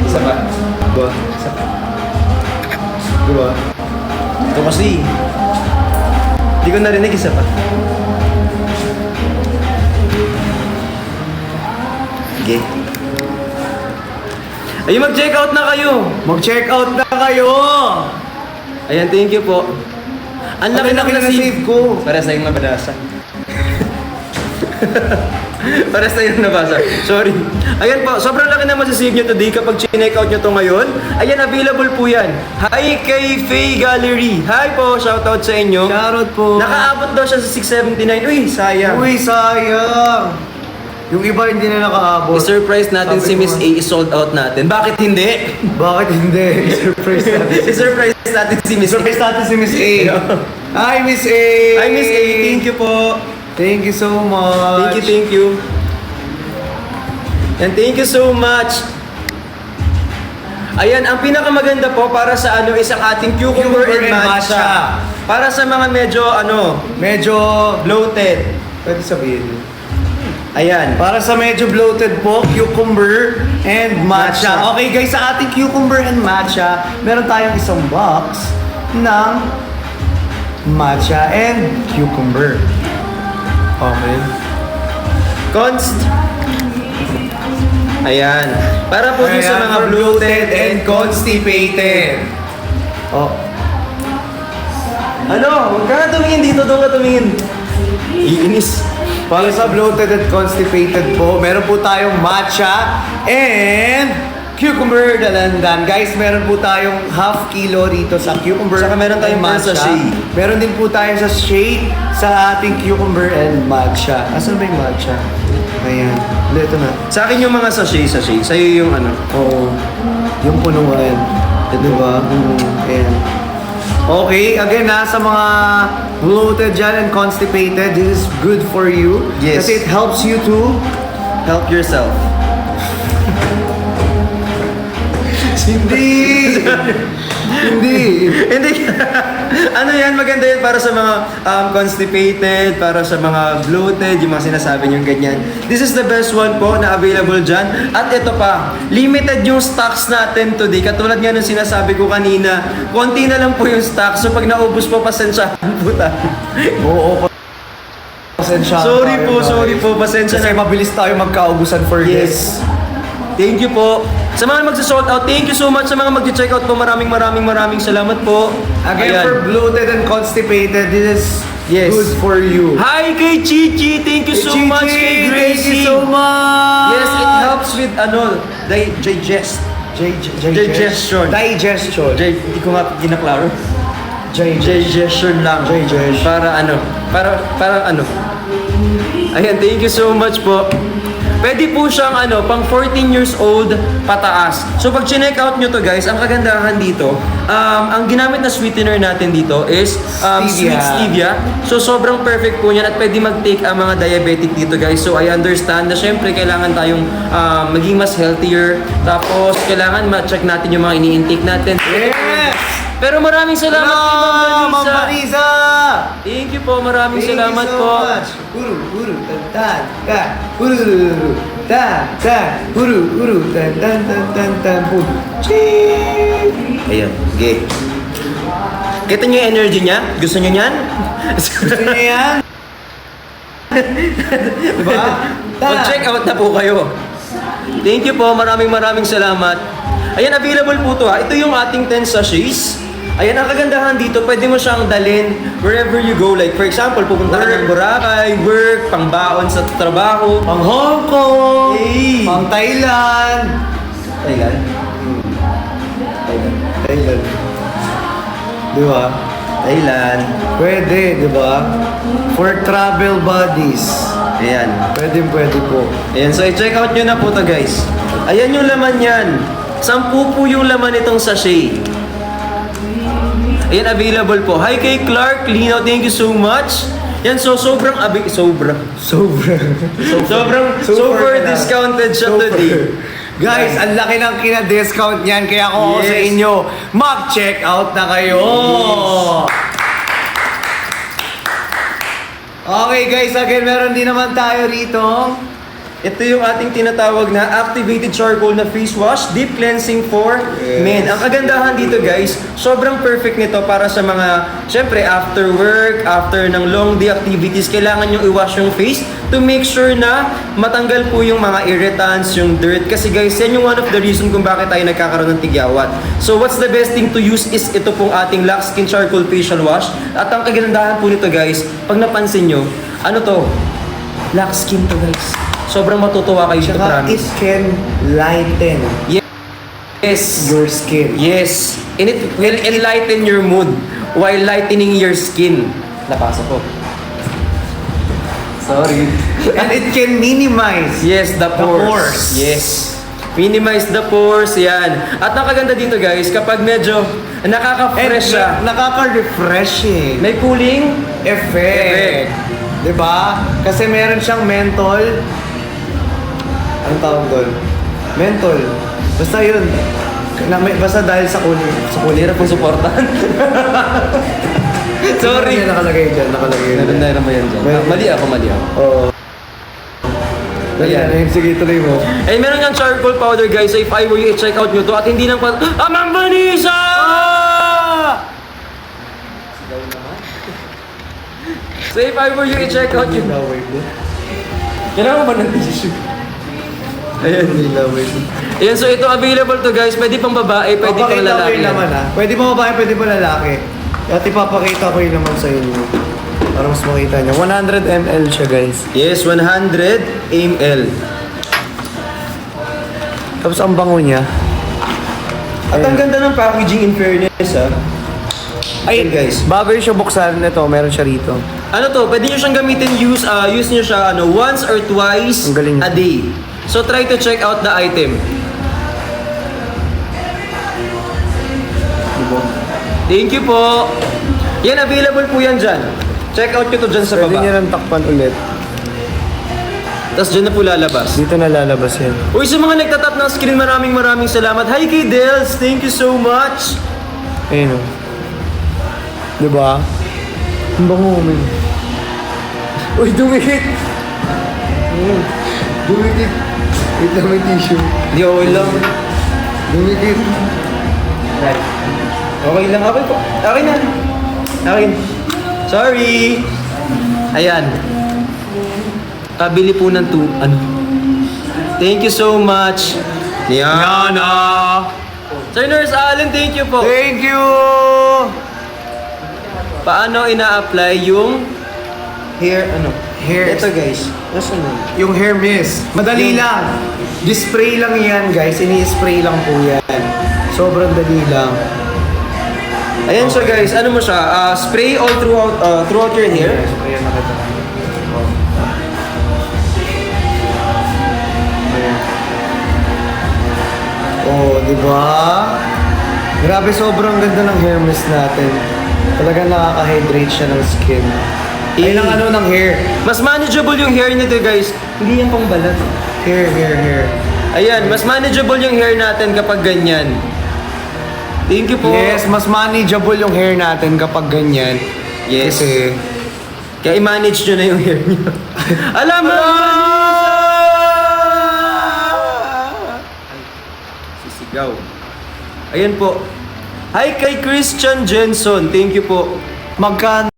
Isa pa. Diba? Isa pa. Diba? Ito kasi. Hindi ko narinig, isa pa. Sige. Ay, mag-check out na kayo. Mag-check out na kayo! Ayan, thank you po. Ang laki-laki na save ko. Para sa yung nabasa. Para sa yung nabasa. Sorry. Ayan po, sobrang laki na masasave nyo today kapag chinek out nyo to ngayon. Ayan, available po yan. Hi kay Faye Gallery. Hi po, shoutout sa inyo. Shoutout po. Nakaabot daw siya sa 679. Uy, sayang. Uy, sayang! Yung iba hindi na nakaabot. I-surprise natin si Miss A, i-sold out natin. Bakit hindi? Bakit hindi? I-surprise natin. I-surprise natin si Miss A. I-surprise natin si Miss A. Hi, Miss A! Hi, Miss A. Thank you po. Thank you so much. Thank you. And thank you so much. Ayan, ang pinakamaganda po para sa isang ating cucumber and matcha. Para sa mga medyo Medyo bloated. pwede sabihin. Ayan. Para sa medyo bloated po, cucumber and matcha. Matcha. Okay guys, sa ating cucumber and matcha, meron tayong isang box ng matcha and cucumber. Okay. Const. Ayan. Para po dun sa Ayan, mga for bloated and constipated. Oh. Huwag ka na tumingin dito, doon ka tumingin. Iinis. Para sa bloated and constipated po, meron po tayong matcha and cucumber dalandan. Guys, meron po tayong half kilo dito sa cucumber. Saka meron tayong and per sachet. Meron din po tayo sa sachet sa ating cucumber and matcha. Asan ba yung matcha? Ayan. Ito na. Sa akin yung mga sachet. Sa'yo yung Oo. Yung punuan. Diba? Ayan. Okay, again sa mga bloated dyan and constipated, this is good for you. Yes. Kasi it helps you to help yourself. Hindi! Hindi. Yan, maganda yan para sa mga constipated, para sa mga bloated, yung mga sinasabi nyo ganyan. This is the best one po na available dyan. At ito pa, limited yung stocks natin today. Katulad nga nung sinasabi ko kanina, konti na lang po yung stocks. So pag naubos po, pasensyahan po tayo. Oo, pasensya. Sorry po, pasensya Kasi na. mabilis tayo magkaubusan for this. Yes. Thank you po. Sa mga magsa-sold out, thank you so much. Sa mga mag-check out po, maraming salamat po. Again, Ayan. for bloated and constipated, this is Yes. good for you. Hi kay Chichi! Thank you so Chichi, much kay Gracie! Thank you so much! Yes, it helps with digest. Digestion. Digestion. Hindi ko nga ginaklaro. Digestion. Digestion lang. Digestion. Para Ayan, thank you so much po. Pwede po siyang pang 14 years old pataas. So pag chinek out nyo to guys, ang kagandahan dito, ang ginamit na sweetener natin dito is sweet stevia. So sobrang perfect po niyan at pwede mag-take ang mga diabetic dito guys. So I understand na syempre kailangan tayong maging mas healthier. Tapos kailangan ma-check natin yung mga ini-intake natin. Yes! Pero maraming salamat kay Ma'am Ma'am Marisa. Marisa! Thank you po, maraming salamat po. Uru, tan, tan, uru, tan, tan, uru, tan, tan, tan, tan, tan, uru. Ayan, okay. Kita niyo yung energy niya? Gusto niyo niyan? Gusto niyo yan? Diba? Mag-check out na po kayo. Thank you po, maraming salamat. Ayan, available po to ha. Ito yung ating 10 sachets. Ayan, ang kagandahan dito, pwede mo siyang dalhin wherever you go. Like, for example, pupunta ka ng Boracay, work, pangbaon sa trabaho. Pang Hong Kong, Hey! pang Thailand. Thailand? Thailand. Di ba? Thailand. Pwede, di ba? For travel buddies. Ayan. Pwede po. Ayan, so i-check out nyo na po to guys. Ayan yung laman yan. 10 po yung laman itong sachet. Ayan, available po. Hi kay Clark Lino, thank you so much. Yan, so sobrang Super discounted siya today. Guys, ang laki ng kina-discount niyan. Kaya ako sa Yes. inyo, mag-check out na kayo. Okay guys, again, meron din naman tayo rito Ito yung ating tinatawag na activated charcoal na face wash, deep cleansing for men. Ang kagandahan dito guys, sobrang perfect nito para sa mga, syempre after work, after ng long day activities, kailangan nyo i-wash yung face to make sure na matanggal po yung mga irritants, yung dirt. Kasi guys, yan yung one of the reason kung bakit tayo nagkakaroon ng tigyawat. So what's the best thing to use is ito pong ating Lux Skin Charcoal Facial Wash. At ang kagandahan po nito guys, pag napansin nyo, ano to? Lux Skin to guys. Sobrang matutuwa kayo dito, Tsaka it promise. can lighten Yes. your skin. Yes. And it will enlighten your mood while lightening your skin. Napasa ko. Sorry. And it can minimize Yes, the pores. Yes. Minimize the pores, yan. At ang kaganda dito guys, kapag medyo nakaka-fresh siya, nakaka-refreshing may cooling effect. Diba? Kasi meron siyang menthol. Anong tawag doon? Menthol. Basta yun. Basta dahil sa cooling. Hirap pong supportan. Sorry. Nakalagay dyan. Meron na naman yan dyan. Meron. Mali ako. Oo. Ayan. Ayan. Sige, tuloy mo. Eh, meron yung charcoal powder guys. So if I were you, i-check out nyo to. At hindi lang pa, Ma'am Vanessa! So if I were you, i-check out yun. Kailangan mo ba ng tissue? Ayan. Ayan, so ito available to guys. Pwede pang babae, pwede pang Papakita ko lalaki. yung laman ha. Pwede pa babae, pwede pa lalaki. At ipapakita ko yung laman sa inyo. Para mas makita nyo. 100 ml siya guys. Yes, 100 ml. Tapos ang bango niya. At ang ganda ng packaging in fairness ha. Ay guys. bago yung siya buksan, ito, meron siya rito. Ano to, pwede nyo siyang gamitin, use nyo siya once or twice Ang galing. a day. So try to check out the item. Thank you po. Yan, available po yan dyan. Check out nyo to dyan sa Pwede niya baba. nang takpan ulit. Tapos dyan na po lalabas. Dito na lalabas yan. Uy, sa mga nagtatap ng screen, maraming salamat. Hi kay Dels, thank you so much. Ayun o. Diba? Ang bango mo. Uy, dumikit! Dumikit. Wait lang, may tissue. Di, okay lang. Dumikit. Okay lang, okay po. Okay na. Okay. Sorry. Ayan. Kabili po ng Thank you so much. Liana. Sir Nurse Allen, thank you po. Thank you! Paano ina-apply yung hair, Hair. Ito guys. Nasaan na? Yung hair mist. Madali lang. Dispray lang yan, guys. Ini-spray lang po yan. Sobrang dali lang. Ayan siya guys, ano mo siya? Spray all throughout your hair. Spray na kita. Oh, di ba? Grabe, sobrang ganda ng hair mist natin. Talagang nakaka-hydrate siya ng skin. Ay, ng ng hair. Mas manageable yung hair nito guys. Hindi yan pang balat. Hair. Ayan, mas manageable yung hair natin kapag ganyan. Thank you po. Yes, mas manageable yung hair natin kapag ganyan. Yes. Kasi, Kaya i-manage nyo na yung hair nyo. Alam mo! Sisigaw. Ayan po. Hi kay Christian Jenson. Thank you po. magkano